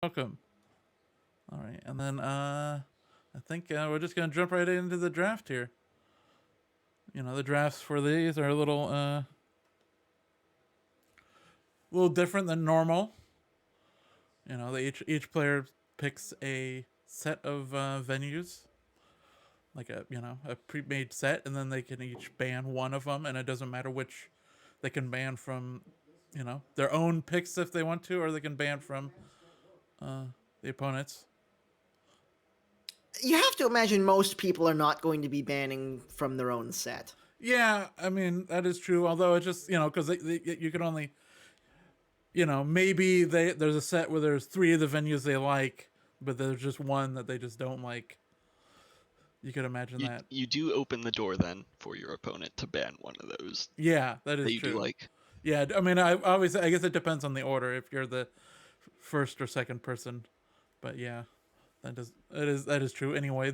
Welcome. All right, and then I think we're just gonna jump right into the draft here. The drafts for these are a little different than normal. Each player picks a set of venues, like a pre-made set, and then they can each ban one of them, and it doesn't matter which. They can ban from, their own picks if they want to, or they can ban from the opponents. You have to imagine most people are not going to be banning from their own set. Yeah, I mean that is true. Although it's just because you can only maybe there's a set where there's three of the venues they like, but there's just one that they just don't like. You could imagine You that. you do open the door then for your opponent to ban one of those Yeah, that that is you do true. like. Yeah, I mean, I guess it depends on the order. If you're the first or second person, but yeah, that is true. Anyway,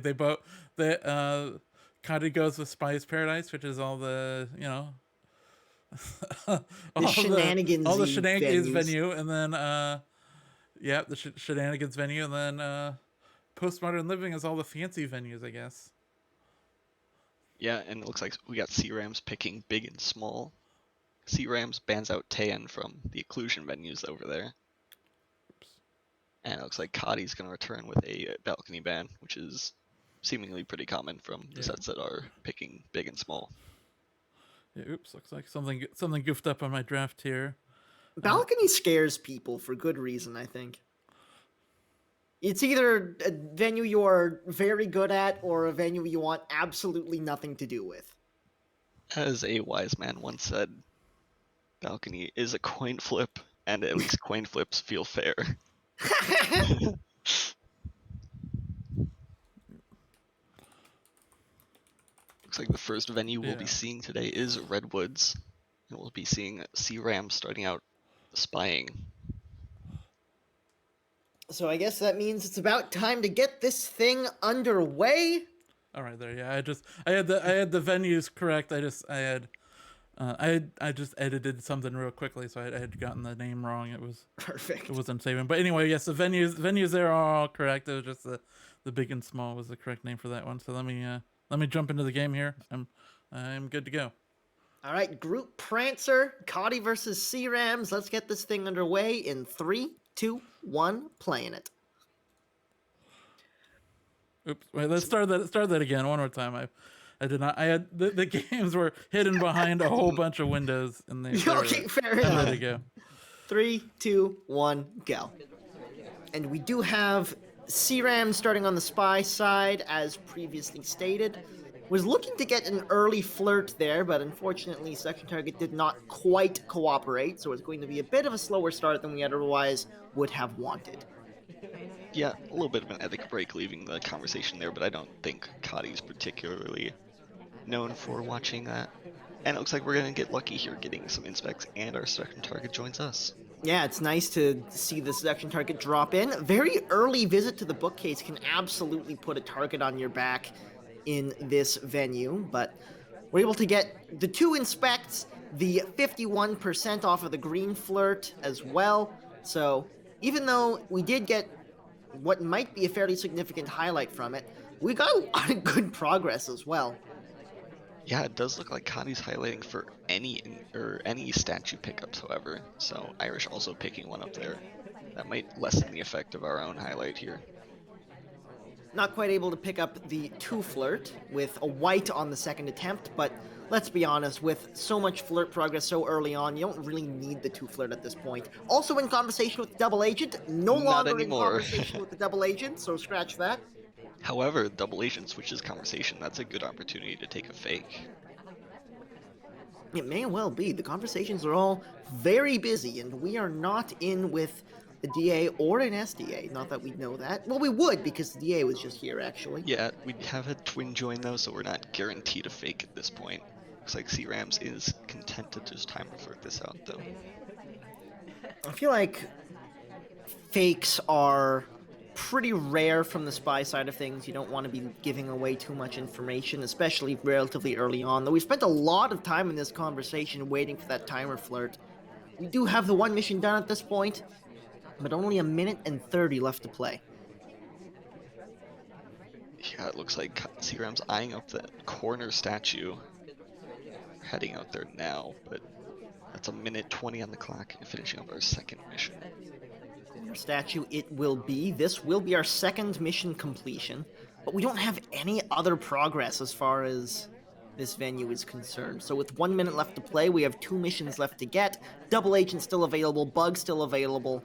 Kotte goes with Spice Paradise, which is all the The all shenanigans the shenanigans venues. venue, and then yeah, the shenanigans venue, and then postmodern living is all the fancy venues, I guess. Yeah, and it looks like we got C-Rams picking big and small. C-Rams bans out Tan from the occlusion venues over there. Oops. And it looks like Kadi's going to return with a balcony ban, which is seemingly pretty common from the Yeah. sets that are picking big and small. Yeah, oops, looks like something goofed up on my draft here. Balcony scares people for good reason, I think. It's either a venue you're very good at or a venue you want absolutely nothing to do with. As a wise man once said, balcony is a coin flip, and at least coin flips feel fair. Looks like the first venue we'll be seeing today is Redwoods, and we'll be seeing C-Ram starting out spying. So I guess that means it's about time to get this thing underway. All right, there. Yeah, I had the venues correct. I just edited something real quickly, so I had gotten the name wrong. Perfect. It wasn't saving. But anyway, yes, the venues there are all correct. It was just the big and small was the correct name for that one. So let me jump into the game here. I'm good to go. All right, Group Prancer, Kotte versus C-Rams. Let's get this thing underway in 3, 2, 1, playing it. Oops. Wait, let's start that again one more time. I did not. I had the games were hidden behind a whole bunch of windows, and they Okay, fair I'm enough. ready to go. 3, 2, 1, go. And we do have C-Ram starting on the spy side, as previously stated. Was looking to get an early flirt there, but unfortunately, Section Target did not quite cooperate, so it's going to be a bit of a slower start than we otherwise would have wanted. Yeah, a little bit of an ethic break leaving the conversation there, but I don't think Kadi's particularly known for watching that. And it looks like we're going to get lucky here getting some inspects, and our second target joins us. Yeah, it's nice to see the Section Target drop in. Very early visit to the bookcase can absolutely put a target on your back in this venue, but we're able to get the 2 inspects, the 51% off of the green flirt as well. So even though we did get what might be a fairly significant highlight from it, we got a lot of good progress as well. Yeah, it does look like Kadi's highlighting for any statue pickups, however. So Irish also picking one up there. That might lessen the effect of our own highlight here. Not quite able to pick up the 2 flirt with a white on the second attempt, but let's be honest, with so much flirt progress so early on, you don't really need the 2 flirt at this point. Also in conversation with the double agent, no Not longer anymore. in conversation with the double agent, so scratch that. However, double agent switches conversation. That's a good opportunity to take a fake. It may well be. The conversations are all very busy, and we are not in with a DA or an SDA. Not that we know that. Well, we would, because the DA was just here, actually. Yeah, we have a twin join though, so we're not guaranteed a fake at this point. Looks like C-Rams is content to just time flirt this out though. I feel like fakes are pretty rare from the spy side of things. You don't want to be giving away too much information, especially relatively early on. Though we spent a lot of time in this conversation waiting for that timer flirt. We do have the 1 mission done at this point. but only a minute and 30 left to play. Yeah, it looks like CRM's eyeing up that corner statue. Heading out there now, but that's a minute 20 on the clock and finishing up our second mission. Corner statue it will be. This will be our second mission completion, but we don't have any other progress as far as this venue is concerned. So with 1 minute left to play, we have 2 missions left to get. Double Agent still available, Bug still available,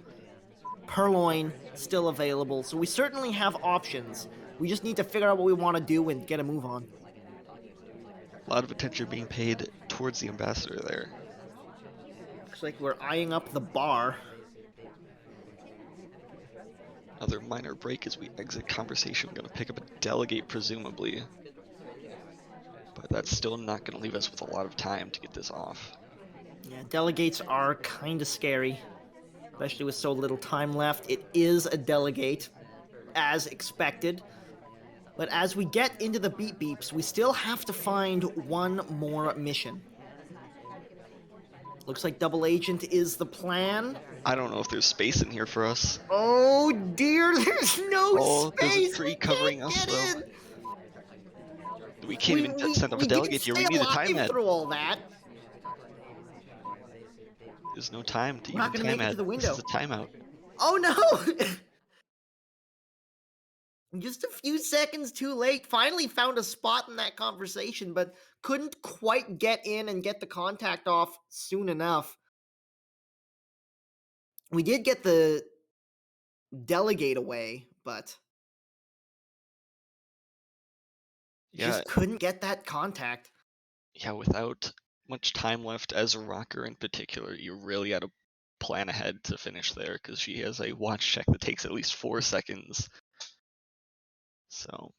Purloin still available. So we certainly have options. We just need to figure out what we want to do and get a move on. A lot of attention being paid towards the ambassador there. Looks like we're eyeing up the bar. Another minor break as we exit conversation. We're going to pick up a delegate, presumably. But that's still not going to leave us with a lot of time to get this off. Yeah, delegates are kind of scary, especially with so little time left. It is a delegate, as expected. But as we get into the beep beeps, we still have to find one more mission. Looks like Double Agent is the plan. I don't know if there's space in here for us. Oh dear, there's no space. There's a tree covering us, though. We can't even send up a delegate here. We need a time ad. Through all that. There's no time to We're not even gonna time make it ad. to the window. This is a timeout. Oh no! Just a few seconds too late. Finally found a spot in that conversation, but couldn't quite get in and get the contact off soon enough. We did get the delegate away, but just couldn't get that contact. Yeah, without much time left as a rocker in particular, you really had to plan ahead to finish there because she has a watch check that takes at least 4 seconds. So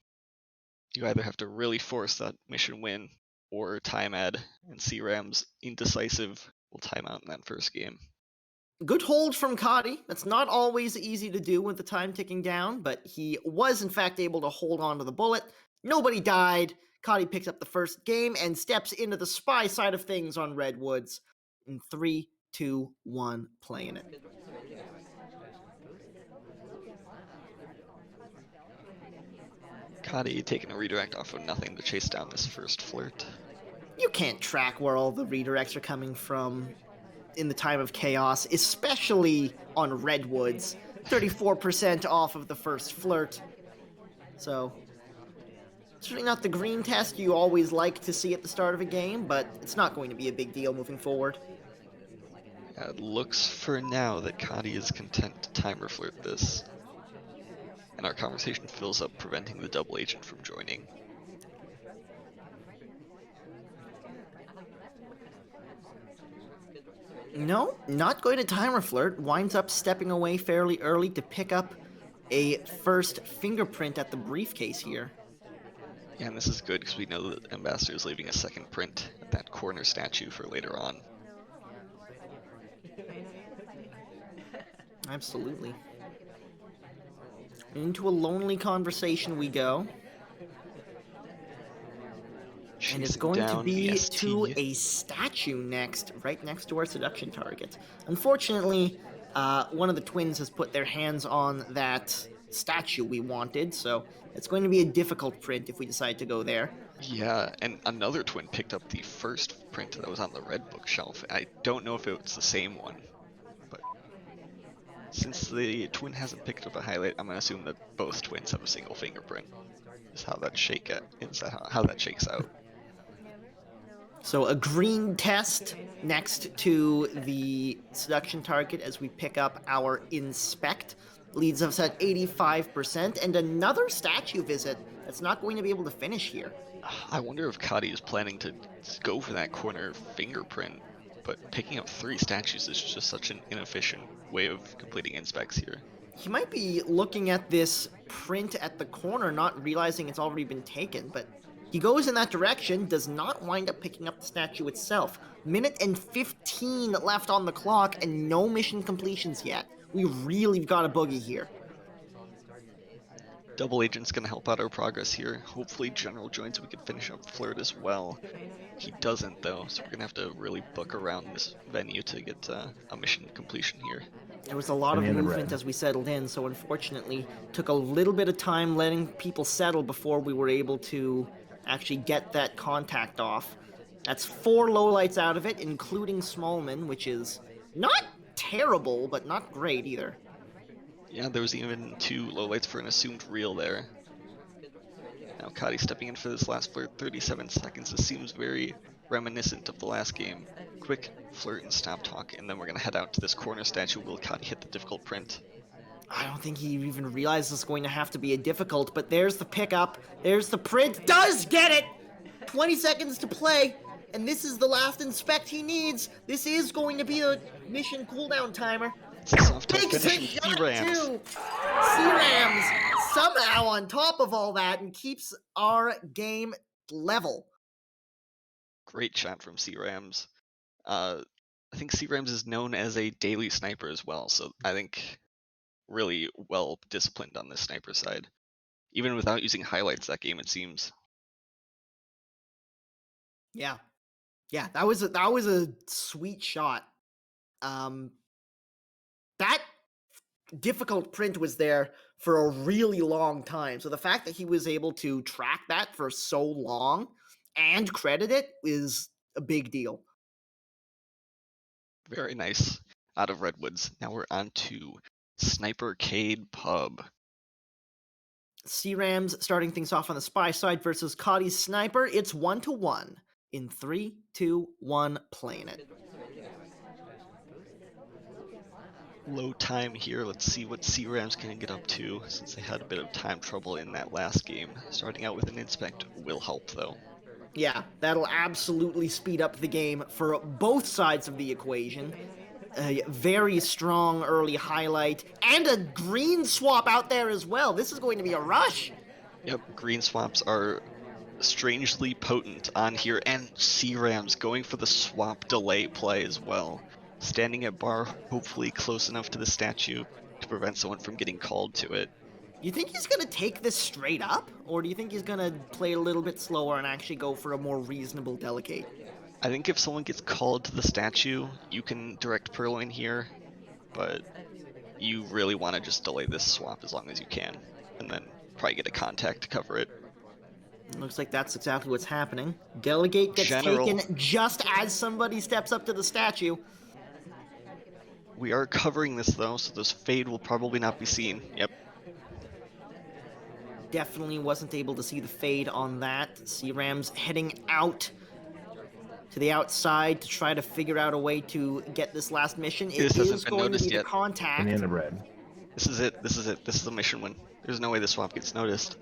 you either have to really force that mission win or time ad, and CRAM's indecisive will time out in that first game. Good hold from Kotte. That's not always easy to do with the time ticking down, but he was in fact able to hold on to the bullet. Nobody died. Kotte picks up the first game and steps into the spy side of things on Redwoods. In 3, 2, 1, playing it. Kotte taking a redirect off of nothing to chase down this first flirt. You can't track where all the redirects are coming from in the time of chaos, especially on Redwoods. 34% off of the first flirt. So, certainly not the green test you always like to see at the start of a game, but it's not going to be a big deal moving forward. It looks for now that Kotte is content to timer flirt this. And our conversation fills up, preventing the double agent from joining. No, not going to timer flirt. Winds up stepping away fairly early to pick up a first fingerprint at the briefcase here. Yeah, and this is good because we know that Ambassador is leaving a second print at that corner statue for later on. Absolutely. Into a lonely conversation we go. And it's going to be to a statue next, right next to our seduction target. Unfortunately, one of the twins has put their hands on that statue we wanted, so it's going to be a difficult print if we decide to go there. Yeah, and another twin picked up the first print that was on the red bookshelf. I don't know if it was the same one, but since the twin hasn't picked up a highlight, I'm going to assume that both twins have a single fingerprint. Is how that shakes out. So a green test next to the seduction target as we pick up our inspect. Leads us at 85%, and another statue visit that's not going to be able to finish here. I wonder if Kotte is planning to go for that corner fingerprint, but picking up 3 statues is just such an inefficient way of completing inspects here. He might be looking at this print at the corner, not realizing it's already been taken, but he goes in that direction, does not wind up picking up the statue itself. Minute and 15 left on the clock, and no mission completions yet. We really got a boogie here. Double Agent's going to help out our progress here. Hopefully General joins so we can finish up Flirt as well. He doesn't though, so we're going to have to really book around this venue to get a mission completion here. There was a lot of movement as we settled in, so unfortunately took a little bit of time letting people settle before we were able to actually get that contact off. That's 4 lowlights out of it, including Smallman, which is not terrible, but not great either. Yeah, there was even 2 lowlights for an assumed real there. Now Kotte stepping in for this last flirt, 37 seconds. This seems very reminiscent of the last game. Quick flirt and stop talk, and then we're going to head out to this corner statue. Will Kotte hit the difficult print? I don't think he even realizes it's going to have to be a difficult, but there's the pickup, there's the print, does get it! 20 seconds to play, and this is the last inspect he needs. This is going to be a mission cooldown timer. It's a soft touch Takes finish a from shot C-Rams. too! C-Rams somehow on top of all that and keeps our game level. Great shot from C-Rams. I think C-Rams is known as a daily sniper as well, so I think really well disciplined on this sniper side. Even without using highlights that game, it seems. Yeah, that was a sweet shot. That difficult print was there for a really long time, so the fact that he was able to track that for so long and credit it is a big deal. Very nice out of Redwoods. Now we're on to Snipercade Pub. C-Rams starting things off on the spy side versus Kotte's sniper. It's 1-1 in 3, 2, 1, playing it. Low time here. Let's see what C-Rams can get up to, since they had a bit of time trouble in that last game. Starting out with an inspect will help, though. Yeah, that'll absolutely speed up the game for both sides of the equation. A very strong early highlight, and a green swap out there as well. This is going to be a rush. Yep, green swaps are strangely potent on here, and C-Rams going for the swap delay play as well. Standing at bar, hopefully close enough to the statue to prevent someone from getting called to it. You think he's going to take this straight up, or do you think he's going to play a little bit slower and actually go for a more reasonable delicate? I think if someone gets called to the statue, you can direct Purloin here, but you really want to just delay this swap as long as you can, and then probably get a contact to cover it. Looks like that's exactly what's happening. Delegate gets taken just as somebody steps up to the statue. We are covering this though, so this fade will probably not be seen. Yep. Definitely wasn't able to see the fade on that. C-Rams heading out to the outside to try to figure out a way to get this last mission. This hasn't been going to be noticed yet. the contact. Banana bread. This is it. This is the mission win. There's no way the swap gets noticed.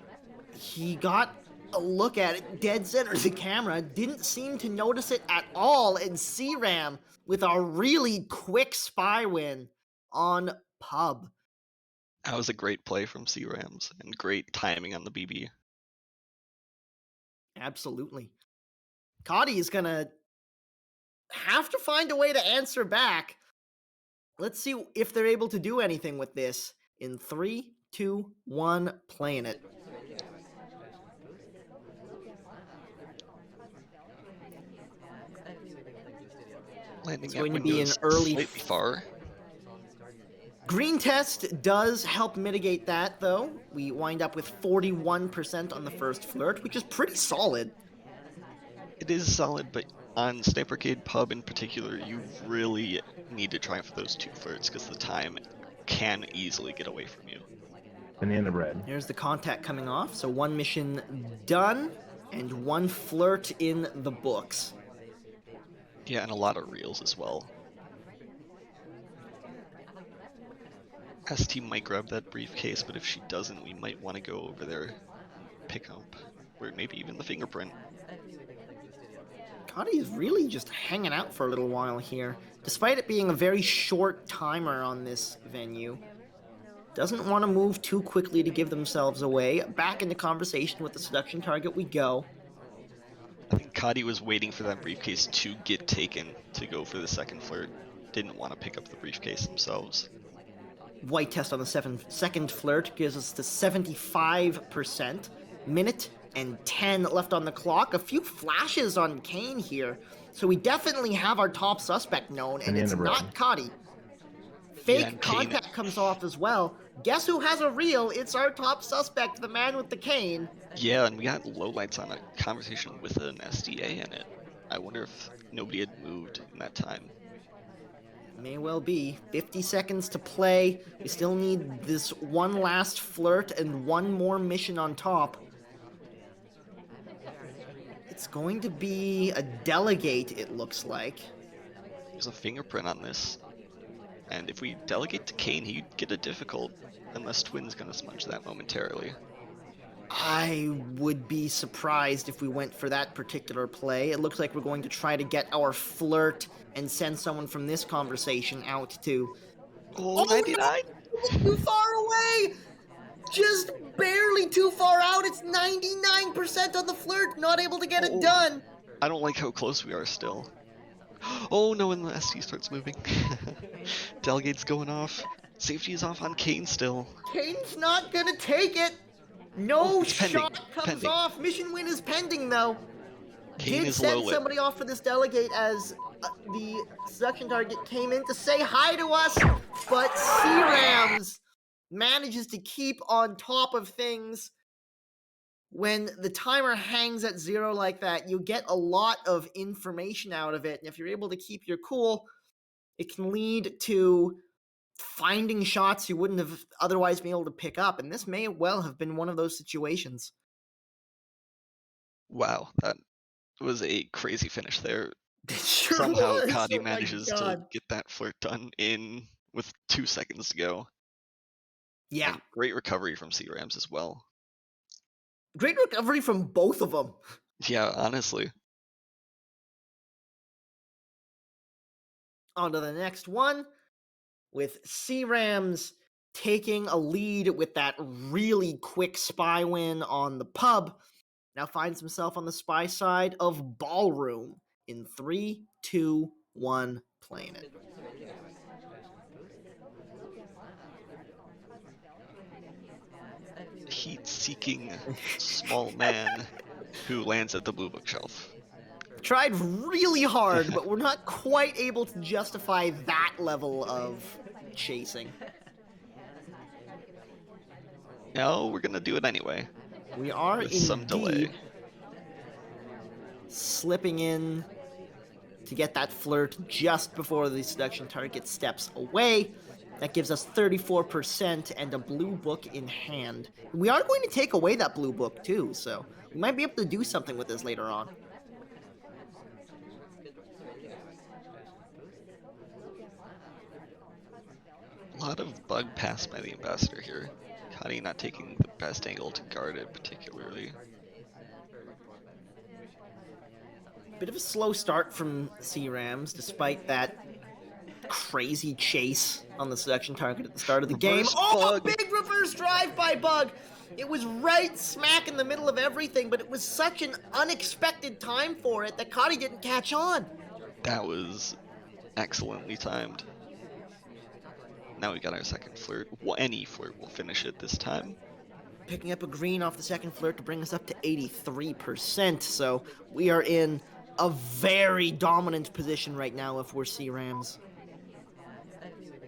He got a look at it, dead center of the camera, didn't seem to notice it at all, and C-Ram with a really quick spy win on Pub. That was a great play from C-Rams, and great timing on the BB. Absolutely. Kotte is gonna have to find a way to answer back. Let's see if they're able to do anything with this. In 3, 2, 1, playing it. Landing It's at going to be an windows early slightly far. Green test does help mitigate that, though. We wind up with 41% on the first flirt, which is pretty solid. It is solid, but on Snipercade Pub in particular, you really need to try for those 2 flirts because the time can easily get away from you. Banana bread. There's the contact coming off, so 1 mission done, and 1 flirt in the books. Yeah, and a lot of reels as well. ST might grab that briefcase, but if she doesn't, we might want to go over there, pick up, or maybe even the fingerprint. Kotte is really just hanging out for a little while here, despite it being a very short timer on this venue. Doesn't want to move too quickly to give themselves away. Back into conversation with the seduction target we go. I think Kotte was waiting for that briefcase to get taken to go for the second flirt. Didn't want to pick up the briefcase themselves. White test on the second flirt gives us to 75%. Minute and 10 left on the clock. A few flashes on Kane here. So we definitely have our top suspect known, and it's not Kotte. Yeah, Fake and Kane. contact comes off as well. Guess who has a reel? It's our top suspect, the man with the cane. Yeah, and we got lowlights on a conversation with an SDA in it. I wonder if nobody had moved in that time. May well be. 50 seconds to play. We still need this one last flirt and one more mission on top. It's going to be a delegate, it looks like. There's a fingerprint on this. And if we delegate to Kane, he'd get it difficult, unless Twin's gonna smudge that momentarily. I would be surprised if we went for that particular play. It looks like we're going to try to get our flirt and send someone from this conversation out to... Oh, 99? Too far away! Just barely too far out. It's 99% on the flirt, not able to get it done. I don't like how close we are still. Oh no, and the SD starts moving. Delegate's going off. Safety is off on Kane still. Kane's not gonna take it. No shot comes pending. off. Mission win is pending, though. Kane Did is send low lit. somebody off for this delegate as the seduction target came in to say hi to us, but C-Rams manages to keep on top of things. When the timer hangs at 0 like that, you get a lot of information out of it, and if you're able to keep your cool, it can lead to finding shots you wouldn't have otherwise been able to pick up, and this may well have been one of those situations. Wow, that was a crazy finish there. It sure Somehow was. Kotte Oh my manages to God. get that flirt done in with 2 seconds to go. Yeah. And great recovery from C-Rams as well. Great recovery from both of them. Yeah, honestly. On to the next one, with C-Rams taking a lead with that really quick spy win on the pub. Now finds himself on the spy side of Ballroom in 3, 2, 1, playing it. Heat-seeking small man who lands at the blue bookshelf. Tried really hard, but we're not quite able to justify that level of chasing. No, we're gonna do it anyway. We are With some delay. indeed slipping in to get that flirt just before the seduction target steps away. That gives us 34% and a blue book in hand. We are going to take away that blue book too, so we might be able to do something with this later on. A lot of bug pass by the ambassador here. Kotte not taking the best angle to guard it particularly. Bit of a slow start from C-Rams, despite that crazy chase on the seduction target at the start of the game. Oh, a big reverse drive by Bug! It was right smack in the middle of everything, but it was such an unexpected time for it that Kotte didn't catch on. That was excellently timed. Now we got our second flirt. Well, any flirt will finish it this time. Picking up a green off the second flirt to bring us up to 83%, so we are in a very dominant position right now if we're C-Rams.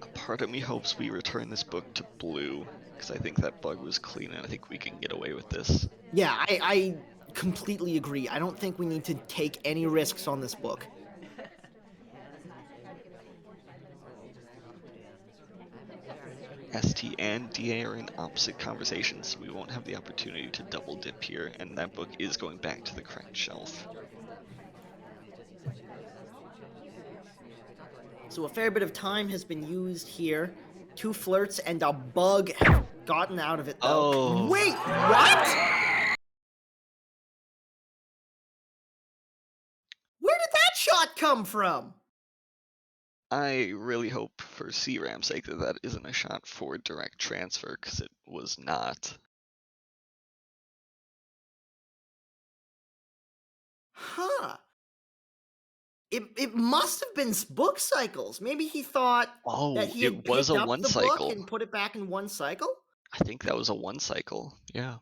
A part of me hopes we return this book to blue, because I think that bug was clean and I think we can get away with this. Yeah, I completely agree. I don't think we need to take any risks on this book. ST and DA are in opposite conversations. We won't have the opportunity to double dip here, and that book is going back to the correct shelf. So a fair bit of time has been used here. 2 flirts and a bug have gotten out of it, though. Oh. Wait, what? Where did that shot come from? I really hope for C-Ram's sake that that isn't a shot for direct transfer, because it was not. Huh. It must have been book cycles. Maybe he thought that he had it was picked a up one the cycle. book and put it back in one cycle? I think that was a 1 cycle. Yeah.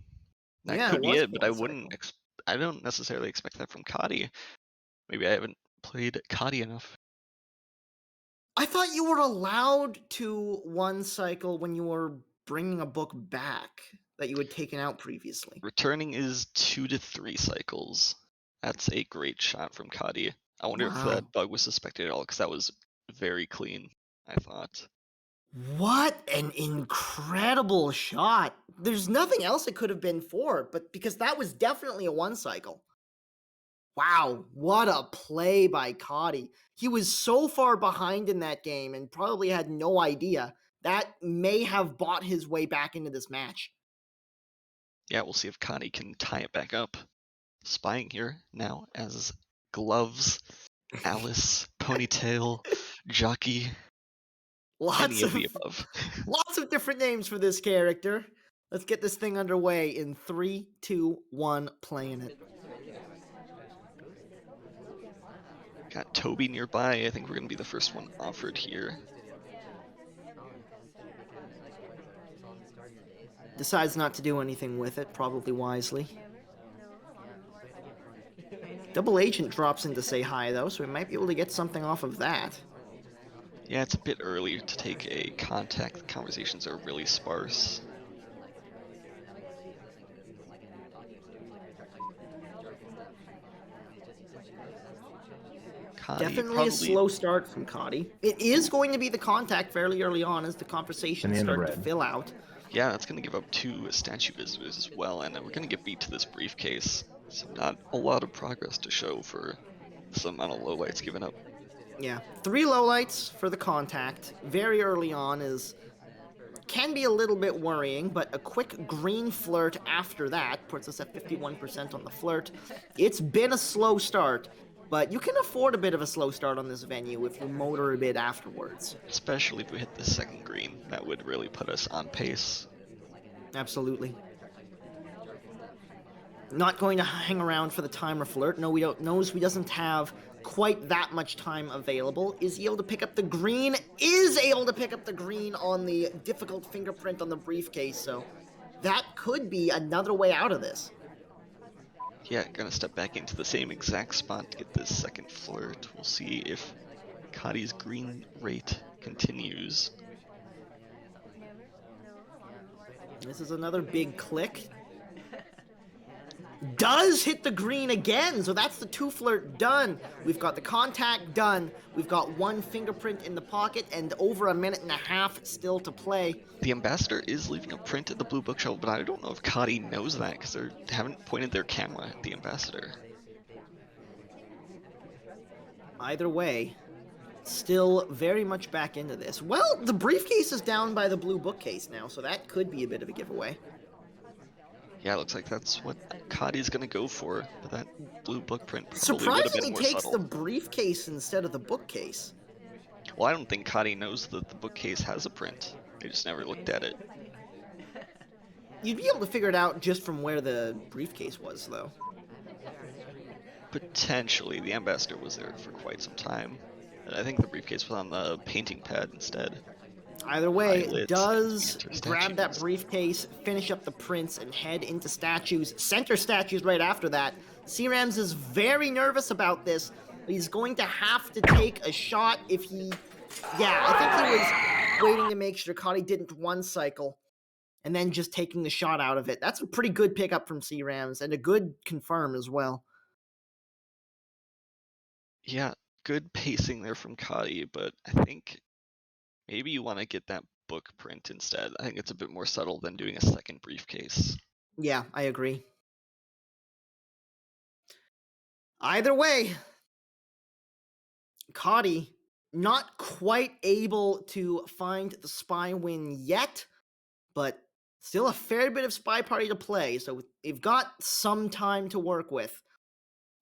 That Yeah, could it be was it, but I one wouldn't. I don't necessarily expect that from Kotte. Maybe I haven't played Kotte enough. I thought you were allowed to one cycle when you were bringing a book back that you had taken out previously. Returning is 2 to 3 cycles. That's a great shot from Kotte. I wonder if Wow. that bug was suspected at all, because that was very clean, I thought. What an incredible shot. There's nothing else it could have been for, but because that was definitely a one cycle. Wow, what a play by Kotte. He was so far behind in that game and probably had no idea. That may have bought his way back into this match. Yeah, we'll see if Kotte can tie it back up. Spying here now as Gloves, Alice, Ponytail, Jockey, Lots any of of the above. lots of different names for this character. Let's get this thing underway in 3, 2, 1, playing it. Got Toby nearby. I think we're going to be the first one offered here. Decides not to do anything with it, probably wisely. Double Agent drops in to say hi, though, so we might be able to get something off of that. Yeah, it's a bit early to take a contact. The conversations are really sparse. Kotte Definitely probably, a slow start from Kotte. It is going to be the contact fairly early on as the conversations start to fill out. yeah, that's going to give up 2 statue visitors as well, and we're going to get beat to this briefcase. So not a lot of progress to show for some amount of lowlights given up. Yeah, 3 lowlights for the contact very early on can be a little bit worrying, but a quick green flirt after that puts us at 51% on the flirt. It's been a slow start, but you can afford a bit of a slow start on this venue if you motor a bit afterwards. Especially if we hit the second green, that would really put us on pace. Absolutely. Not going to hang around for the timer flirt. No, we don't. Knows we doesn't have quite that much time available. Is he able to pick up the green? Is able to pick up the green on the difficult fingerprint on the briefcase, so that could be another way out of this. Yeah, gonna step back into the same exact spot to get this second flirt. We'll see if Kotte's green rate continues. This is another big click. Does hit the green again, so that's the 2 flirt done. We've got the contact done. We've got 1 fingerprint in the pocket and over a minute and a half still to play. The ambassador is leaving a print at the blue bookshelf, but I don't know if Kotte knows that because they haven't pointed their camera at the ambassador. Either way, still very much back into this. Well, the briefcase is down by the blue bookcase now, so that could be a bit of a giveaway. Yeah, it looks like that's what Kotte's gonna go for, but that blue book print probably would have Surprisingly been more takes subtle. the briefcase instead of the bookcase. Well, I don't think Kotte knows that the bookcase has a print. They just never looked at it. You'd be able to figure it out just from where the briefcase was, though. Potentially, the ambassador was there for quite some time. And I think the briefcase was on the painting pad instead. Either way, Eyelids, does enter grab that statues. briefcase, finish up the prints, and head into statues. Center statues right after that. C-Rams is very nervous about this. He's going to have to take a shot if he... Yeah, I think he was waiting to make sure Kotte didn't one cycle, and then just taking the shot out of it. That's a pretty good pickup from C-Rams, and a good confirm as well. Yeah, good pacing there from Kotte, but I think maybe you want to get that book print instead. I think it's a bit more subtle than doing a second briefcase. Yeah, I agree. Either way, Kotte not quite able to find the spy win yet, but still a fair bit of spy party to play, so they've got some time to work with.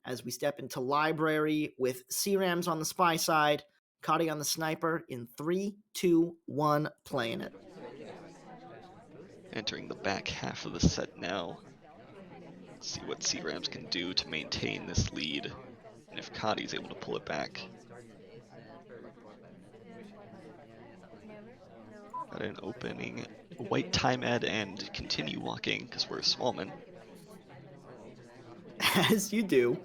As we step into library with C-Rams on the spy side, Kotte on the sniper in 3, 2, 1, playing it. Entering the back half of the set now. Let's see what C-Rams can do to maintain this lead, and if Kotte's able to pull it back. Got an opening, a white time ad, and continue walking because we're smallmen. As you do.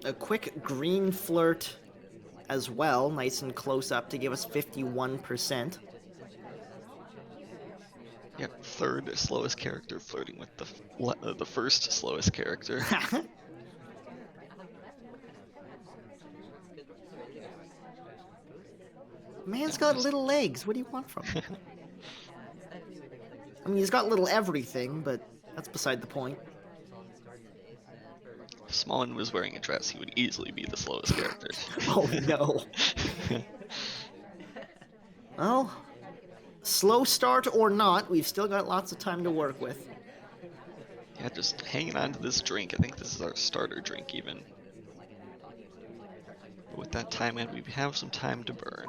A quick green flirt as well, nice and close up to give us 51%. Yeah, third slowest character flirting with the first slowest character. Man's got little legs. What do you want from him? I mean, he's got little everything, but that's beside the point. If Smallman was wearing a dress, he would easily be the slowest character. Oh no. Well, slow start or not, we've still got lots of time to work with. Yeah, just hanging on to this drink. I think this is our starter drink even. But with that time in, we have some time to burn.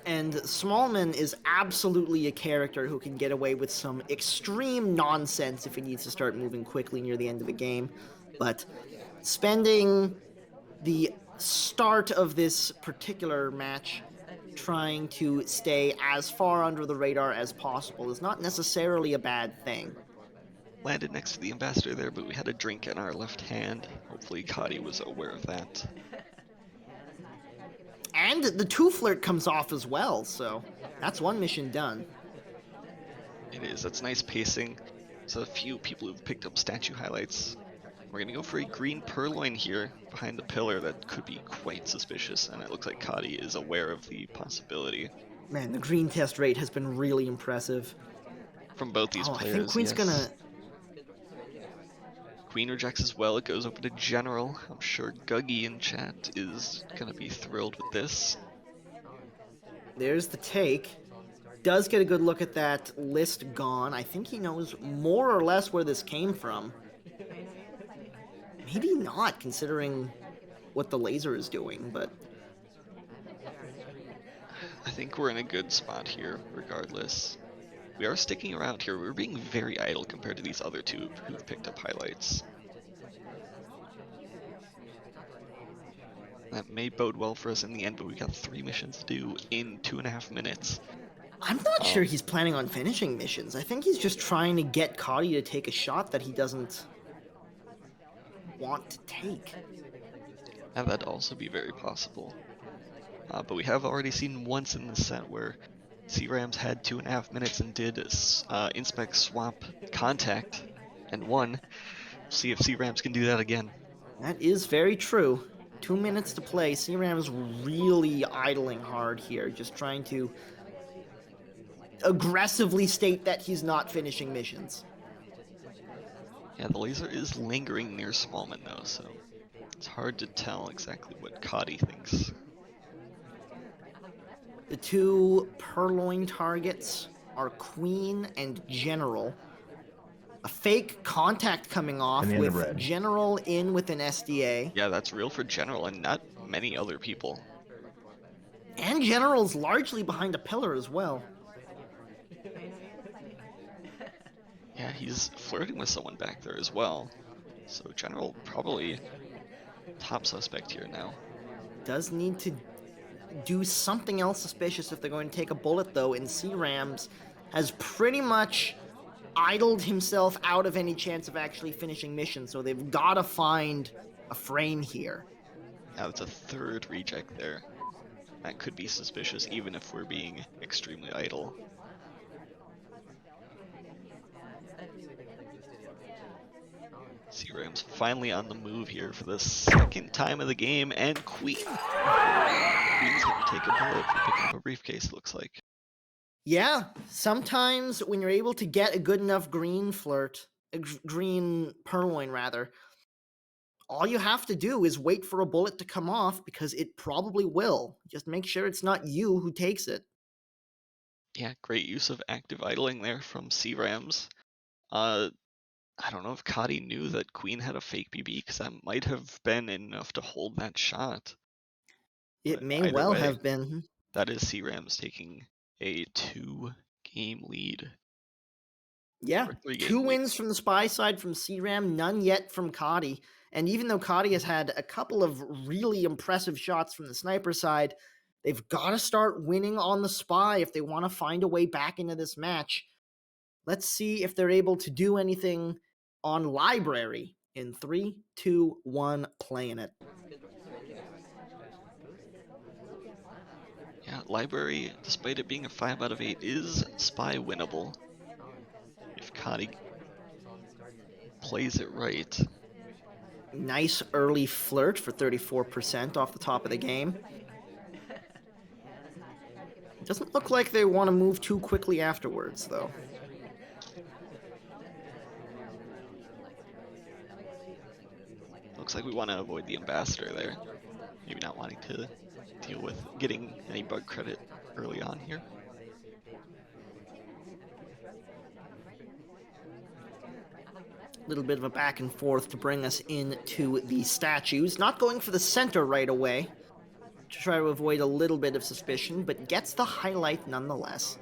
And Smallman is absolutely a character who can get away with some extreme nonsense if he needs to start moving quickly near the end of the game. But spending the start of this particular match trying to stay as far under the radar as possible is not necessarily a bad thing. Landed next to the ambassador there, but we had a drink in our left hand. Hopefully Kotte was aware of that. And the two flirt comes off as well, so that's one mission done. It is. That's nice pacing. So a few people who've picked up statue highlights. We're going to go for a green purloin here behind the pillar. That could be quite suspicious, and it looks like Kotte is aware of the possibility. Man, the green test rate has been really impressive. From both these players, I think Queen's gonna... Queen rejects as well. It goes over to General. I'm sure Guggy in chat is going to be thrilled with this. There's the take. Does get a good look at that list gone. I think he knows more or less where this came from. Maybe not, considering what the laser is doing, but... I think we're in a good spot here, regardless. We are sticking around here. We're being very idle compared to these other two who've picked up highlights. That may bode well for us in the end, but we got 3 missions to do in 2.5 minutes. I'm not sure he's planning on finishing missions. I think he's just trying to get Kotte to take a shot that he doesn't want to take. And that'd also be very possible. But we have already seen once in the set where C-Rams had 2.5 minutes and did inspect, swap, contact, and won. See if C-Rams can do that again. That is very true. 2 minutes to play. C-Ram's really idling hard here, just trying to aggressively state that he's not finishing missions. Yeah, the laser is lingering near Smallman though, so it's hard to tell exactly what Kotte thinks. The two purloin targets are Queen and General. A fake contact coming off with General in with an SDA. Yeah, that's real for General and not many other people. And General's largely behind a pillar as well. Yeah, he's flirting with someone back there as well. So General probably top suspect here now. Does need to do something else suspicious if they're going to take a bullet though, and C-Rams has pretty much idled himself out of any chance of actually finishing missions, so they've got to find a frame here. Yeah, that's a third reject there. That could be suspicious even if we're being extremely idle. C-Rams finally on the move here for the second time of the game, and Queen's gonna take a bullet for picking up a briefcase, looks like. Yeah, sometimes when you're able to get a good enough green flirt, green purloin rather, all you have to do is wait for a bullet to come off, because it probably will. Just make sure it's not you who takes it. Yeah, great use of active idling there from C-Rams. I don't know if Kotte knew that Queen had a fake BB, because that might have been enough to hold that shot. It But may well have been. That is C-Rams taking a 2-game lead. Yeah, 2 wins from the spy side from C-Ram, none yet from Kotte. And even though Kotte has had a couple of really impressive shots from the sniper side, they've got to start winning on the spy if they want to find a way back into this match. Let's see if they're able to do anything on library. In 3, 2, 1, playing it. Yeah, Library, despite it being a 5 out of 8, is spy winnable. If Kotte plays it right. Nice early flirt for 34% off the top of the game. It doesn't look like they want to move too quickly afterwards, though. Looks like we want to avoid the ambassador there. Maybe not wanting to deal with getting any bug credit early on here. A little bit of a back and forth to bring us into the statues. Not going for the center right away, to try to avoid a little bit of suspicion, but gets the highlight nonetheless.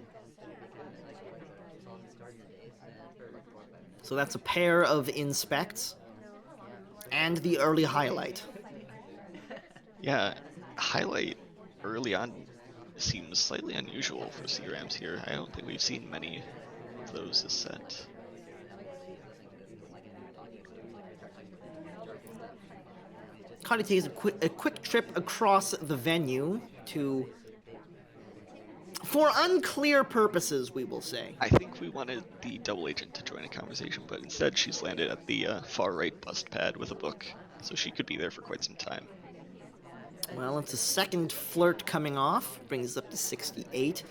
So that's a pair of inspects and the early highlight. Yeah, highlight early on seems slightly unusual for CRAMs here. I don't think we've seen many of those this set. Kotte takes a quick trip across the venue for unclear purposes, we will say. I think we wanted the double agent to join a conversation, but instead she's landed at the far right bust pad with a book, so she could be there for quite some time. Well, it's a second flirt coming off, brings us up to 68.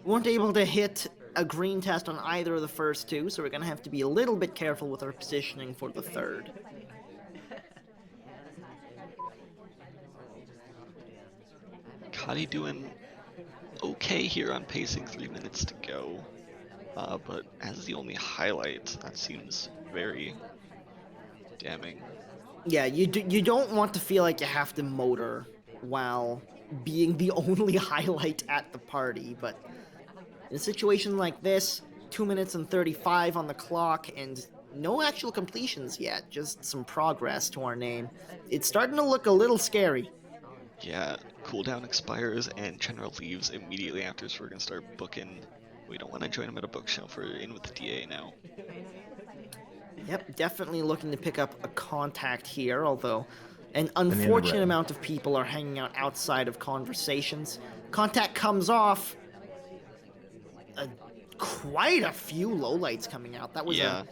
We weren't able to hit a green test on either of the first two, so we're going to have to be a little bit careful with our positioning for the third. Kotte doing okay here on pacing, 3 minutes to go. But as the only highlight, that seems very damning. Yeah, you don't want to feel like you have to motor while being the only highlight at the party, but in a situation like this, 2 minutes and 35 on the clock and no actual completions yet, just some progress to our name. It's starting to look a little scary. Yeah, cooldown expires and General leaves immediately after, so we're gonna start booking. We don't want to join him at a bookshelf. We're in with the DA now. Yep, definitely looking to pick up a contact here, although an unfortunate amount of people are hanging out outside of conversations. Contact comes off. Quite a few lowlights coming out. That was a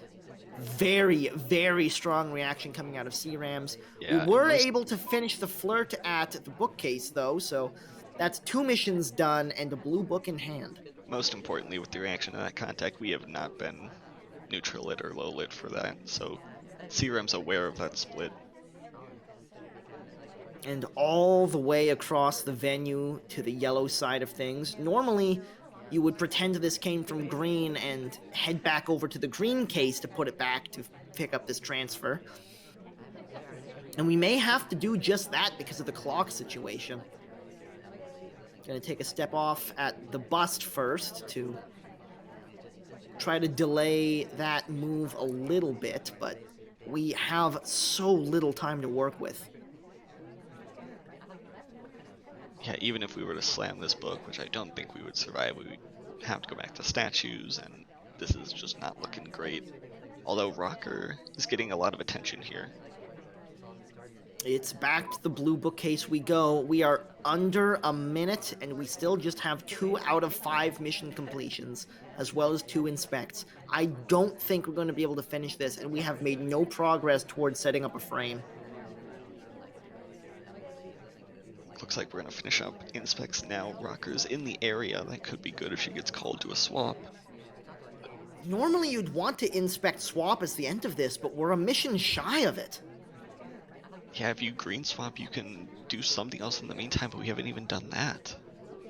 very, very strong reaction coming out of CRAMs. Yeah, we were able to finish the flirt at the bookcase, though, so that's 2 missions done and a blue book in hand. Most importantly, with the reaction to that contact, we have not been neutral lit or low lit for that, so CRAM's aware of that split. And all the way across the venue to the yellow side of things. Normally, you would pretend this came from green and head back over to the green case to put it back to pick up this transfer. And we may have to do just that because of the clock situation. Gonna take a step off at the bust first to try to delay that move a little bit, but we have so little time to work with. Yeah, even if we were to slam this book, which I don't think we would survive, we would have to go back to statues, and this is just not looking great. Although Rocker is getting a lot of attention here. It's back to the blue bookcase we go. We are under a minute, and we still just have 2 out of 5 mission completions, as well as 2 inspects. I don't think we're going to be able to finish this, and we have made no progress towards setting up a frame. Looks like we're going to finish up inspects now. Rocker's in the area. That could be good if she gets called to a swap. Normally you'd want to inspect swap as the end of this, but we're a mission shy of it. Yeah, if you green swap, you can do something else in the meantime, but we haven't even done that.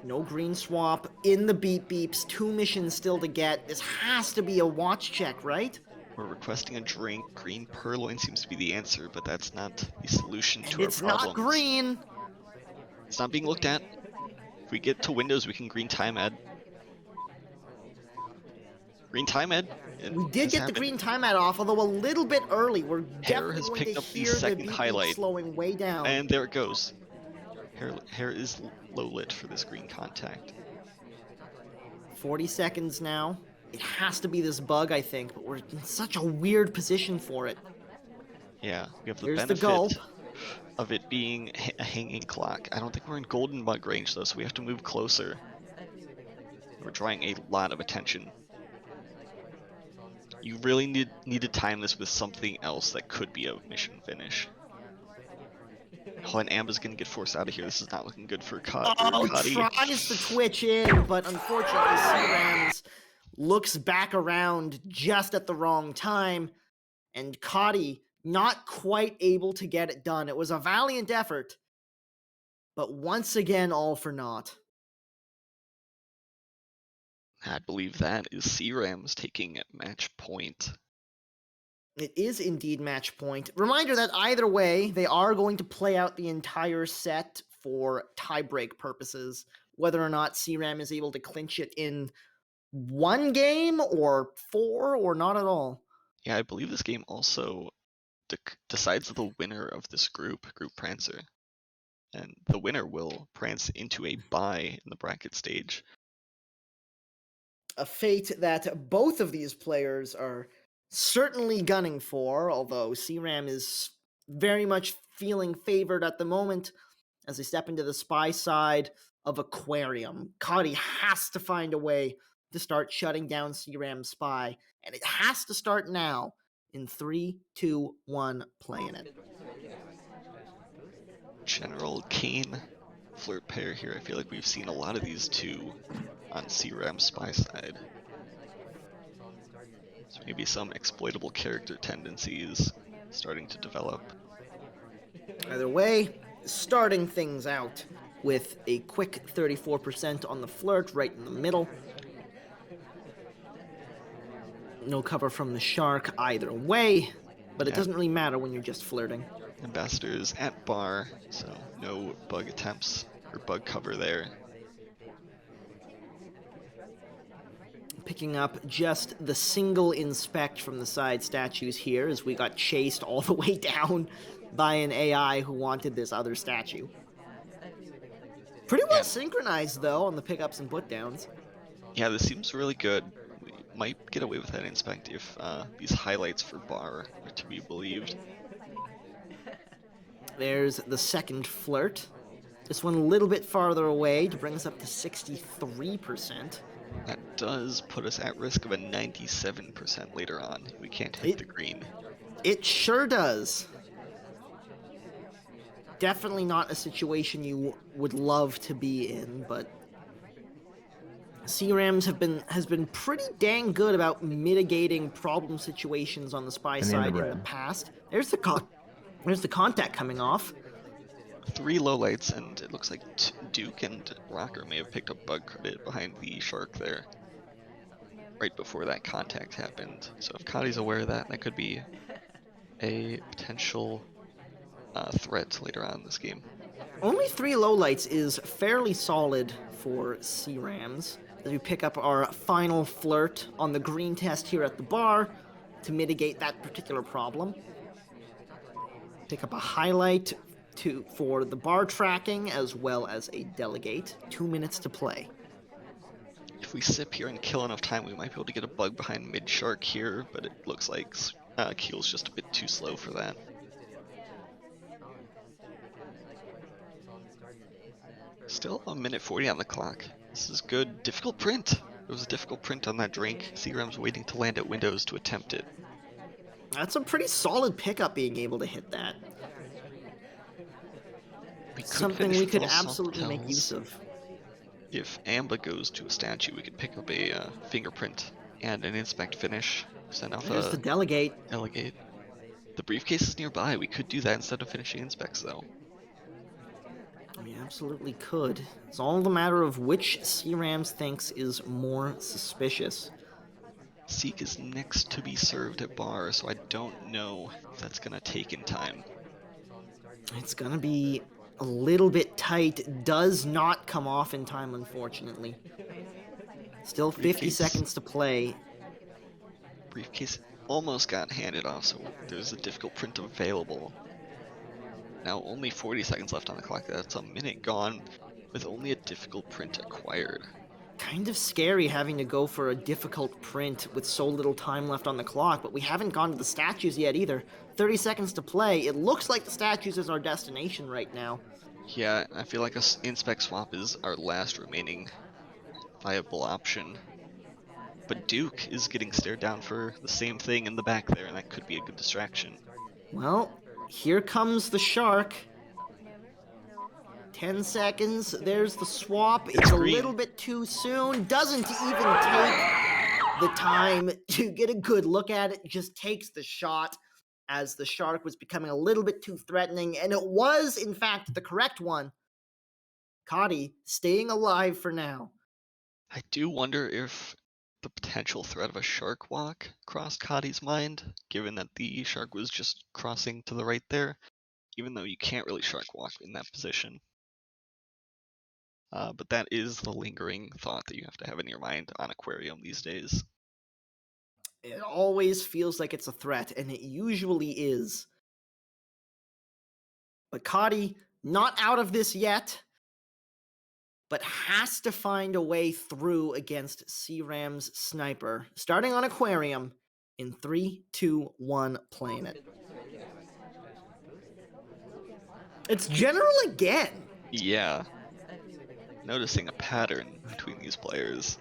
No green swap, in the beep beeps, 2 missions still to get. This has to be a watch check, right? We're requesting a drink. Green purloin seems to be the answer, but that's not the solution to It's our problems. not green! It's not being looked at. If we get to windows, we can green time ad. Green time ad. We did get the green time ad off, although a little bit early. We're Hair definitely has going picked to up the hear the second beep highlight. slowing way down. And there it goes. Hair is low lit for this green contact. 40 seconds now. It has to be this bug, I think, but we're in such a weird position for it. Yeah, we have the Here's the benefit gulp. of it being a hanging clock. I don't think we're in golden bug range though, so we have to move closer. We're drawing a lot of attention. You really need to time this with something else that could be a mission finish. Oh, and Amba's gonna get forced out of here. This is not looking good for Oh, Kotte. tries to twitch in, but unfortunately, C-Rams looks back around just at the wrong time, and Kotte not quite able to get it done. It was a valiant effort, but once again, all for naught. I believe that is C-Rams taking match point. It is indeed match point. Reminder that either way, they are going to play out the entire set for tiebreak purposes. Whether or not CRAM is able to clinch it in one game or four or not at all. Yeah, I believe this game also decides the winner of this group Prancer. And the winner will prance into a bye in the bracket stage. A fate that both of these players are certainly gunning for, although CRAM is very much feeling favored at the moment as they step into the spy side of Aquarium. Kotte has to find a way to start shutting down CRAM's spy, and it has to start now. In 3, 2, 1, playing it. General Kane flirt pair here. I feel like we've seen a lot of these two on CRAM's spy side. So maybe some exploitable character tendencies starting to develop. Either way, starting things out with a quick 34% on the flirt right in the middle. No cover from the shark either way, but it doesn't really matter when you're just flirting. Ambassadors at bar, so no bug attempts or bug cover there. Picking up just the single inspect from the side statues here as we got chased all the way down by an AI who wanted this other statue. Pretty well synchronized though on the pickups and put downs. Yeah, this seems really good. We might get away with that inspect if these highlights for bar are to be believed. There's the second flirt. This one a little bit farther away to bring us up to 63%. That does put us at risk of a 97% later on. We can't hit the green. It sure does. Definitely not a situation you would love to be in, but CRAMs has been pretty dang good about mitigating problem situations on the spy side in the past. There's the contact coming off. 3 lowlights, and it looks like Duke and Rocker may have picked up bug credit behind the shark there right before that contact happened. So if Kotte's aware of that, that could be a potential threat later on in this game. Only 3 lowlights is fairly solid for CRAMs as we pick up our final flirt on the green test here at the bar to mitigate that particular problem. Pick up a highlight for the bar tracking as well as a delegate. 2 minutes to play. If we sip here and kill enough time, we might be able to get a bug behind mid shark here, but it looks like Keel's just a bit too slow for that. Still a minute 40 on the clock. This is good. Difficult print. It was a difficult print on that drink. CRAM's waiting to land at windows to attempt it. That's a pretty solid pickup being able to hit that. Something we could absolutely make use of. If Amba goes to a statue, we could pick up a fingerprint and an inspect finish. Send off There's the delegate. The briefcase is nearby. We could do that instead of finishing inspects, though. We absolutely could. It's all the matter of which CRAMs thinks is more suspicious. Seek is next to be served at bar, so I don't know if that's gonna take in time. It's gonna be a little bit tight. Does not come off in time, unfortunately. Still 50 seconds to play. Briefcase almost got handed off, so there's a difficult print available. Now only 40 seconds left on the clock. That's a minute gone with only a difficult print acquired. Kind of scary having to go for a difficult print with so little time left on the clock, but we haven't gone to the statues yet either. 30 seconds to play. It looks like the statues is our destination right now. Yeah, I feel like a inspec swap is our last remaining viable option. But Duke is getting stared down for the same thing in the back there, and that could be a good distraction. Well, here comes the shark. 10 seconds. There's the swap. It's a green. little bit too soon. Doesn't even take the time to get a good look at it. Just takes the shot as the shark was becoming a little bit too threatening. And it was, in fact, the correct one. Kotte staying alive for now. I do wonder if the potential threat of a shark walk crossed Kotte's mind, given that the shark was just crossing to the right there, even though you can't really shark walk in that position. But that is the lingering thought that you have to have in your mind on Aquarium these days. It always feels like it's a threat, and it usually is. But Kotte, not out of this yet, but has to find a way through against C-Ram's sniper. Starting on Aquarium in 3, 2, 1, playing it. It's General again. Yeah. Noticing a pattern between these players.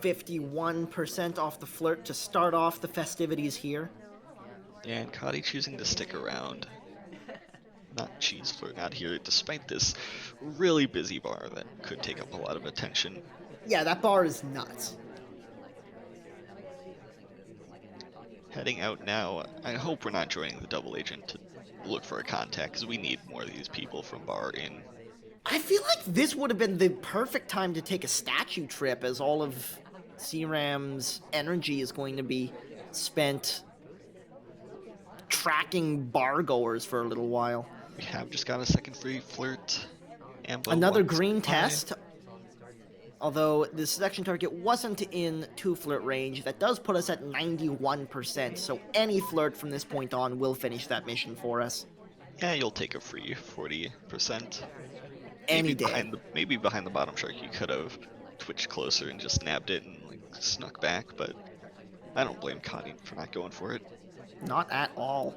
51% off the flirt to start off the festivities here. Yeah, and Kotte choosing to stick around. Not cheese flirt out here, despite this really busy bar that could take up a lot of attention. Yeah, that bar is nuts. Heading out now, I hope we're not joining the double agent to look for a contact, because we need more of these people from bar in. I feel like this would have been the perfect time to take a statue trip, as all of C-Ram's energy is going to be spent tracking bar goers for a little while. We have just got a second free flirt. Ambo Another walks green by. test. Although the selection target wasn't in 2 flirt range, that does put us at 91%, so any flirt from this point on will finish that mission for us. Yeah, you'll take a free 40%. Any day. Maybe behind the bottom shark you could have twitched closer and just nabbed it and like snuck back, but I don't blame Kotte for not going for it. Not at all.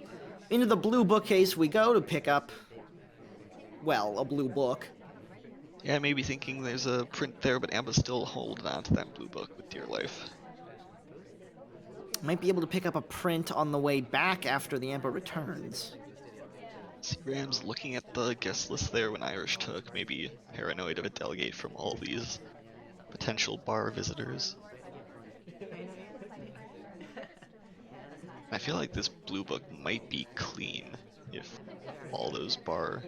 Into the blue bookcase we go to pick up, well, a blue book. Yeah, maybe thinking there's a print there, but Amba's still holding on to that blue book with dear life. Might be able to pick up a print on the way back after the Amber returns. C-Ram's looking at the guest list there when Irish took, maybe paranoid of a delegate from all these potential bar visitors. I feel like this blue book might be clean if all those bar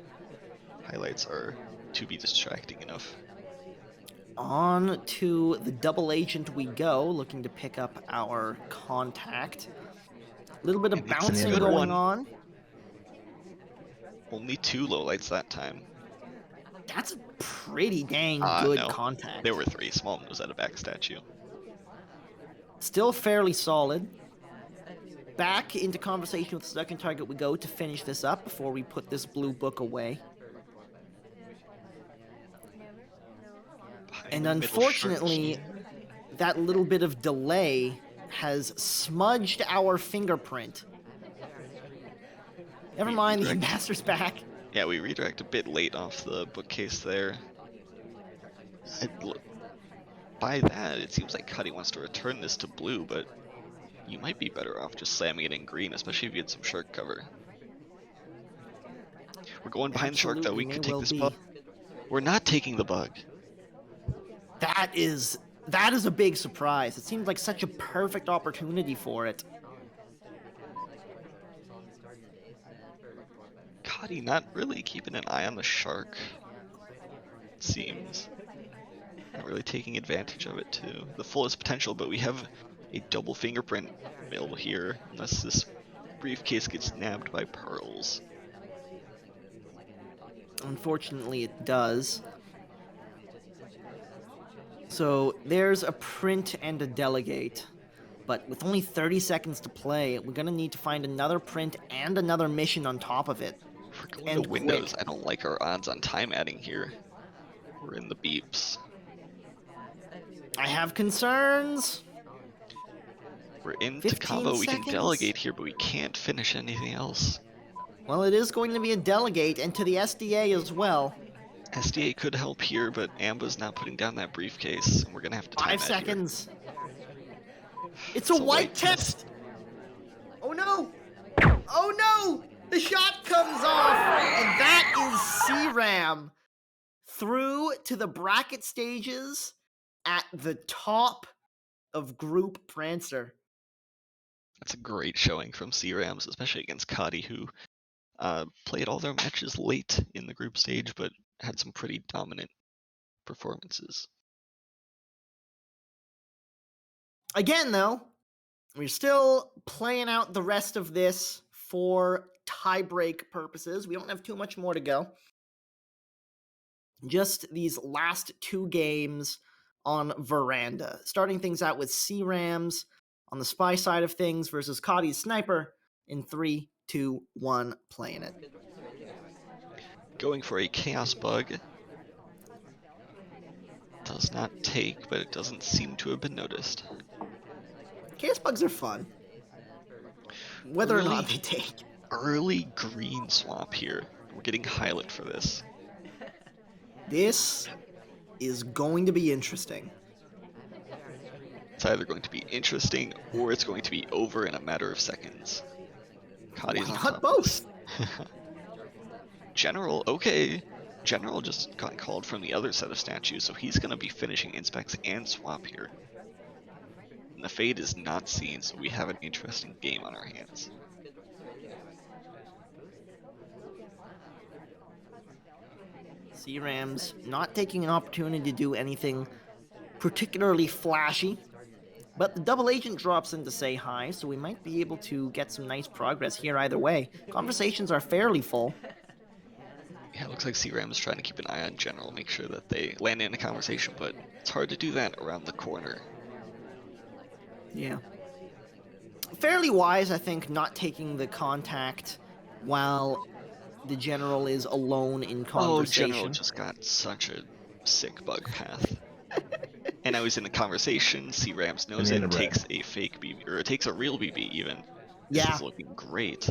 highlights are to be distracting enough. On to the double agent we go, looking to pick up our contact. A little bit of And it's a bouncing good going one. on. Only 2 lowlights that time. That's a pretty dang Ah, good no. contact. There were 3. Small was at a back statue. Still fairly solid. Back into conversation with the second target we go to finish this up before we put this blue book away. Behind And the middle shark unfortunately, key. that little bit of delay has smudged our fingerprint. Never mind, the redirect. ambassador's back. Yeah, we redirect a bit late off the bookcase there. By that, it seems like Kotte wants to return this to blue, but you might be better off just slamming it in green, especially if you get some shark cover. We're going behind the shark, though. We Absolutely could may take well this be. bug. We're not taking the bug. That is a big surprise. It seemed like such a perfect opportunity for it. Kotte not really keeping an eye on the shark, it seems. Not really taking advantage of it to the fullest potential, but we have a double fingerprint mill here, unless this briefcase gets nabbed by pearls. Unfortunately, it does. So there's a print and a delegate. But with only 30 seconds to play, we're going to need to find another print and another mission on top of it. If we're going And to Windows, quick. I don't like our odds on time adding here. We're in the beeps. I have concerns. We're into 15 combo. We can seconds. delegate here, but we can't finish anything else. Well, it is going to be a delegate, and to the SDA as well. SDA could help here, but Amba's not putting down that briefcase, and we're gonna have to time 5 that seconds. It's a It's a white white test. Oh no! Oh no! The shot comes off, and that is CRAM through to the bracket stages at the top of Group Prancer. That's a great showing from C-Rams, especially against Kotte, who played all their matches late in the group stage, but had some pretty dominant performances. Again, though, we're still playing out the rest of this for tiebreak purposes. We don't have too much more to go. Just these last 2 games on Veranda. Starting things out with C-Rams on the spy side of things versus Kotte's Sniper in 3, 2, 1, playing it. Going for a Chaos Bug. Does not take, but it doesn't seem to have been noticed. Chaos Bugs are fun. Whether or not they take. Early green swap here. We're getting highlight for this. This is going to be interesting. It's either going to be interesting or it's going to be over in a matter of seconds. Kotte's on top Not both. General, okay. General just got called from the other set of statues, so he's going to be finishing Inspects and Swap here. And the fade is not seen, so we have an interesting game on our hands. C-Rams not taking an opportunity to do anything particularly flashy. But the double agent drops in to say hi, so we might be able to get some nice progress here either way. Conversations are fairly full. Yeah, it looks like C-Ram is trying to keep an eye on General, make sure that they land in a conversation, but it's hard to do that around the corner. Yeah. Fairly wise, I think, not taking the contact while the General is alone in conversation. Oh, General just got such a sick bug path. And now he's in a conversation, C-Rams knows it, takes a fake BB, or it takes a real BB even. This is looking great.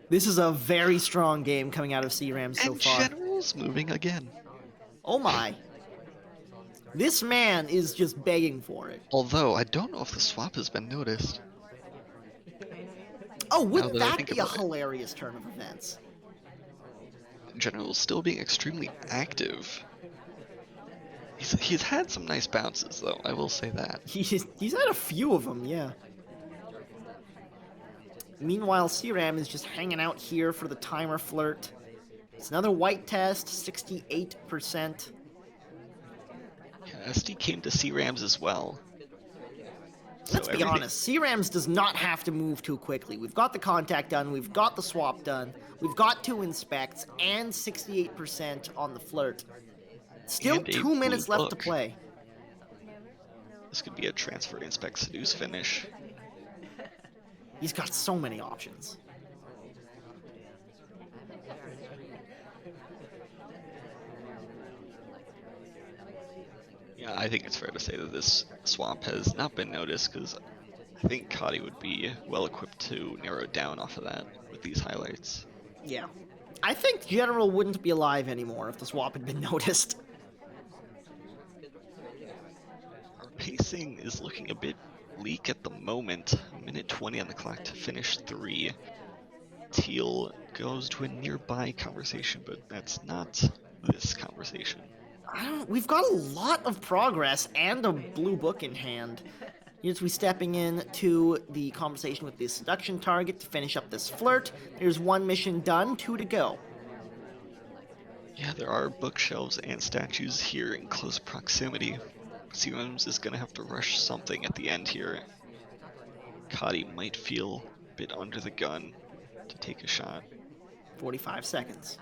This is a very strong game coming out of C-Rams so far. And General's moving again. Oh my. This man is just begging for it. Although, I don't know if the swap has been noticed. Oh, wouldn't that be a hilarious turn of events? General's still being extremely active. He's had some nice bounces, though, I will say that. He's had a few of them, yeah. Meanwhile, C-Ram is just hanging out here for the timer flirt. It's another white test, 68%. Yeah, SD came to C-Rams as well. Let's be honest, C-Rams does not have to move too quickly. We've got the contact done, we've got the swap done, we've got 2 inspects, and 68% on the flirt. Still 2 minutes left to play. This could be a transfer, inspect, seduce finish. He's got so many options. Yeah, I think it's fair to say that this swap has not been noticed, because I think Kotte would be well equipped to narrow down off of that with these highlights. Yeah. I think General wouldn't be alive anymore if the swap had been noticed. Our pacing is looking a bit bleak at the moment. A minute 20 on the clock to finish 3. Teal goes to a nearby conversation, but that's not this conversation. We've got a lot of progress and a blue book in hand. As we stepping in to the conversation with the seduction target to finish up this flirt. There's 1 mission done, 2 to go. Yeah, there are bookshelves and statues here in close proximity. C-Rams is going to have to rush something at the end here. Kotte might feel a bit under the gun to take a shot. 45 seconds.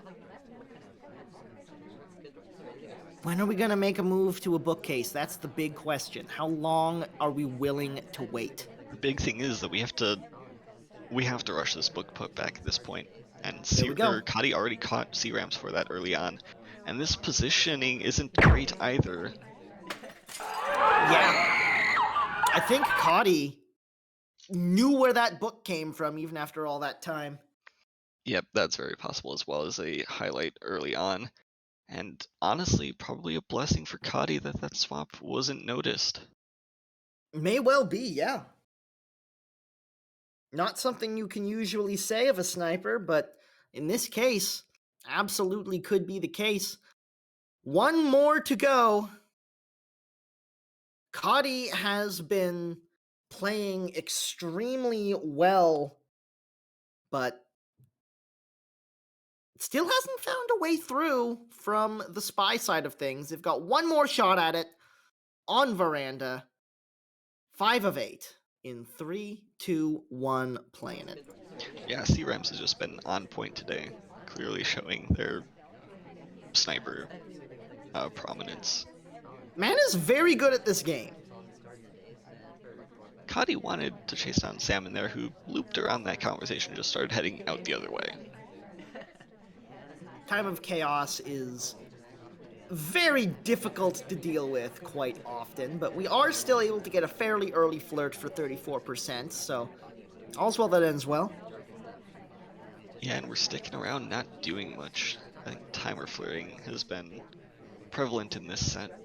When are we going to make a move to a bookcase? That's the big question. How long are we willing to wait? The big thing is that we have to rush this book put back at this point. And Kotte already caught C-Rams for that early on. And this positioning isn't great either. Yeah. I think Kotte knew where that book came from even after all that time. Yep, that's very possible, as well as a highlight early on. And honestly, probably a blessing for Kotte that that swap wasn't noticed. May well be, yeah. Not something you can usually say of a sniper, but in this case, absolutely could be the case. One more to go. Kotte has been playing extremely well, but still hasn't found a way through from the spy side of things. They've got one more shot at it on Veranda. 5 of 8 in 3, 2, 1, playing it. Yeah, C-Rams has just been on point today, clearly showing their sniper prominence. Man is very good at this game. Kotte wanted to chase down Salmon there, who looped around that conversation and just started heading out the other way. Time of Chaos is very difficult to deal with quite often, but we are still able to get a fairly early flirt for 34%, so all's well that ends well. Yeah, and we're sticking around not doing much. I think timer flirting has been prevalent in this set.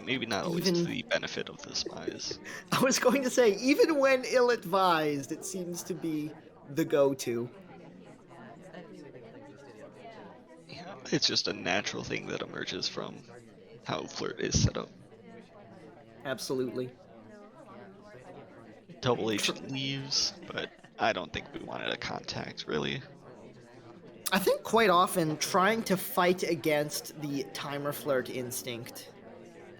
Maybe not always to the benefit of the spies. I was going to say, even when ill-advised, it seems to be the go-to. Yeah, it's just a natural thing that emerges from how flirt is set up. Absolutely. Double agent leaves, but I don't think we wanted a contact, really. I think quite often trying to fight against the timer flirt instinct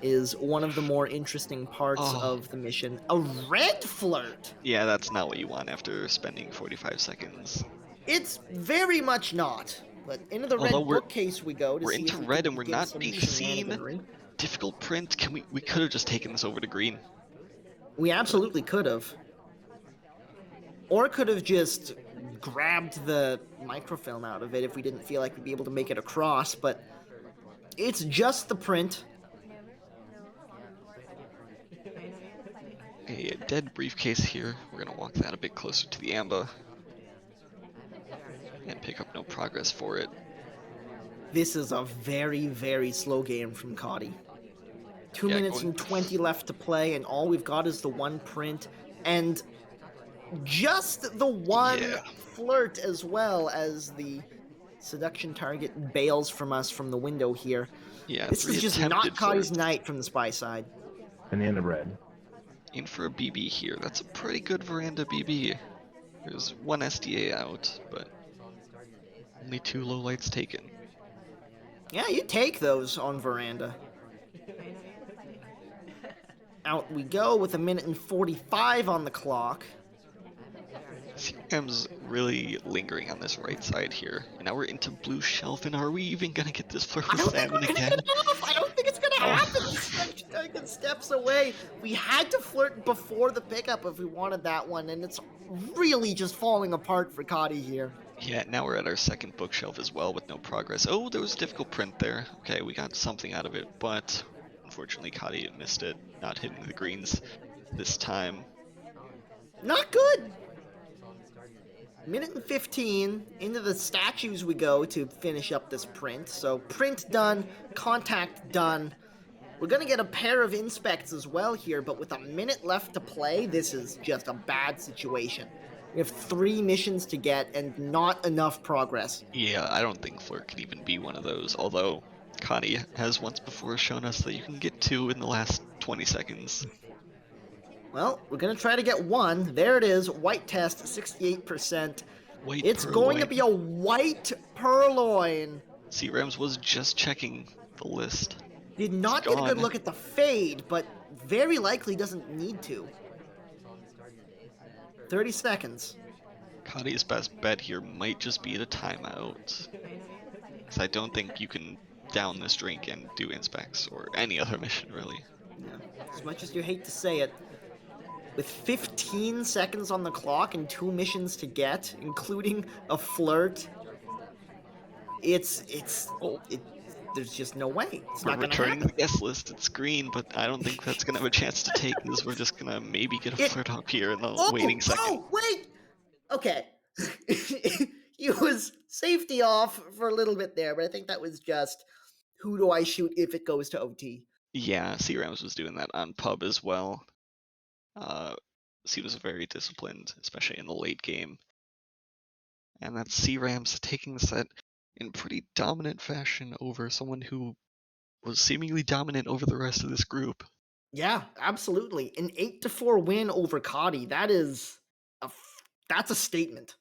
is one of the more interesting parts of the mission. A red flirt! Yeah, that's not what you want after spending 45 seconds. It's very much not. But into the red bookcase we go to we're see into if we red can and we're begin not some being shenaniganry. seen. Difficult print. We could have just taken this over to green. We absolutely could have. Or could have just grabbed the microfilm out of it if we didn't feel like we'd be able to make it across, but it's just the print. A dead briefcase here. We're going to walk that a bit closer to the amber and pick up no progress for it. This is a very, very slow game from Kotte. 2 minutes and 20 left to play, and all we've got is the one print, and just the one flirt, as well as the seduction target bails from us from the window here. Yeah, this is just not Kotte's night from the spy side. And the end of red. In for a BB here. That's a pretty good Veranda BB. There's one SDA out, but only 2 lowlights taken. Yeah, you take those on Veranda. Out we go with 1 minute and 45 on the clock. CRM's really lingering on this right side here. And now we're into blue shelf, and are we even gonna get this flirt with Salmon again? I don't think it's gonna happen. Seduction steps away. We had to flirt before the pickup if we wanted that one, and it's really just falling apart for Kotte here. Yeah, now we're at our second bookshelf as well with no progress. Oh, there was a difficult print there. Okay, we got something out of it, but unfortunately Kotte missed it, not hitting the greens this time. Not good. 1 minute and 15, into the statues we go to finish up this print. So print done, contact done. We're gonna get a pair of inspects as well here, but with 1 minute left to play, this is just a bad situation. We have 3 missions to get and not enough progress. Yeah, I don't think flirt can even be one of those, although Kotte has once before shown us that you can get 2 in the last 20 seconds. Well, we're going to try to get 1. There it is. White test, 68%. It's purloin. going to be a white purloin. C-Rams was just checking the list. Did not get a good look at the fade, but very likely doesn't need to. 30 seconds. Kotte's best bet here might just be the timeout. Because I don't think you can down this drink and do inspects or any other mission, really. Yeah. As much as you hate to say it, with 15 seconds on the clock and 2 missions to get, including a flirt, it's there's just no way. It's We're not going to returning happen. the guest list. It's green, but I don't think that's gonna have a chance to take because we're just gonna maybe get a It. flirt up here in the waiting Oh, second. oh, wait. Okay. He was safety off for a little bit there, but I think that was just who do I shoot if it goes to OT? Yeah, C-Rams was doing that on pub as well. Seems very disciplined, especially in the late game. And that's C-Rams taking the set in pretty dominant fashion over someone who was seemingly dominant over the rest of this group. Yeah, absolutely. An 8-4 win over Kotte. That's a statement.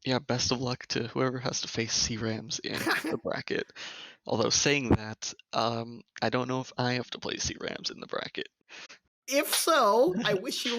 Yeah, best of luck to whoever has to face C-Rams in the bracket. Although saying that, I don't know if I have to play C-Rams in the bracket. If so, I wish you